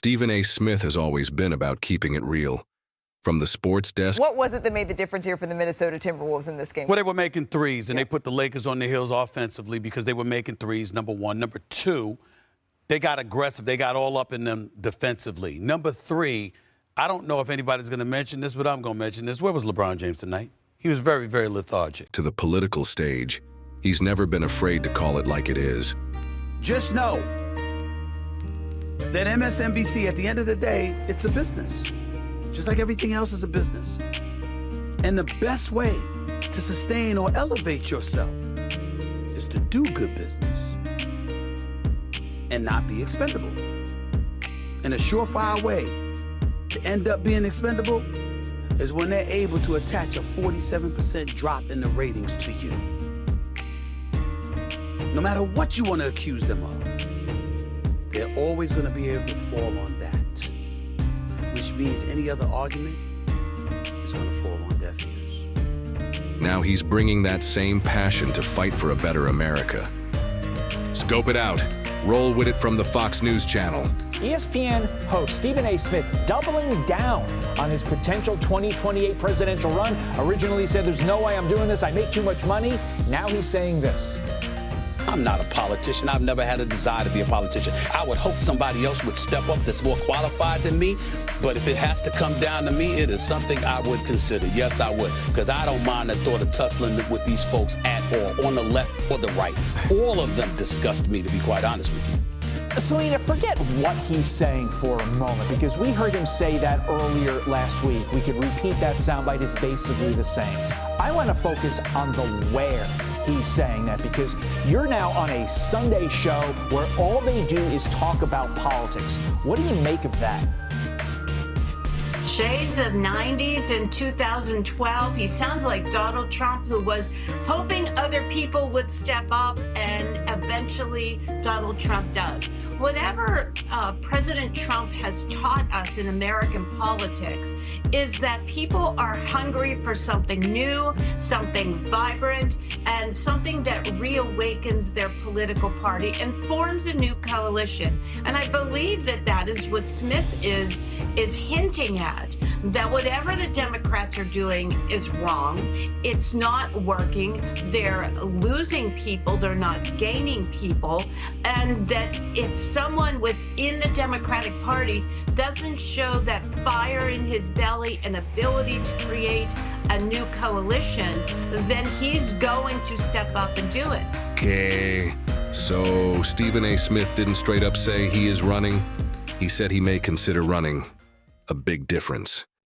Stephen A. Smith has always been about keeping it real. From the sports desk. What was it that made the difference here for the Minnesota Timberwolves in this game? Well, they were making threes, and they put the Lakers on their heels offensively because they were making threes, number one. Number two, they got aggressive. They got all up in them defensively. Number three, I don't know if anybody's going to mention this, but I'm going to mention this. Where was LeBron James tonight? He was very, very lethargic. To the political stage, he's never been afraid to call it like it is. Just know that MSNBC, at the end of the day, it's a business. Just like everything else is a business. And the best way to sustain or elevate yourself is to do good business and not be expendable. And a surefire way to end up being expendable is when they're able to attach a 47% drop in the ratings to you. No matter what you want to accuse them of, they're always going to be able to fall on that. Which means any other argument is going to fall on deaf ears. Now he's bringing that same passion to fight for a better America. Scope it out. Roll with it from the Fox News Channel. ESPN host Stephen A. Smith doubling down on his potential 2028 presidential run. Originally said, there's no way I'm doing this. I make too much money. Now he's saying this. I'm not a politician. I've never had a desire to be a politician. I would hope somebody else would step up that's more qualified than me. But if it has to come down to me, it is something I would consider. Yes, I would. Because I don't mind the thought of tussling with these folks at all, on the left or the right. All of them disgust me, to be quite honest with you. Selena, forget what he's saying for a moment, because we heard him say that earlier last week. We could repeat that soundbite. It's basically the same. I want to focus on the where he's saying that, because you're now on a Sunday show where all they do is talk about politics. What do you make of that? Shades of 90s in 2012. He sounds like Donald Trump, who was hoping other people would step up, and eventually Donald Trump does. Whatever President Trump has taught us in American politics is that people are hungry for something new, something vibrant, and something that reawakens their political party and forms a new coalition. And I believe that that is what Smith is hinting at, that whatever the Democrats are doing is wrong. It's not working. They're losing people. They're not gaining people. And that if someone within the Democratic Party doesn't show that fire in his belly and ability to create a new coalition, then he's going to step up and do it. Okay, so Stephen A. Smith didn't straight up say he is running. He said he may consider running. A big difference.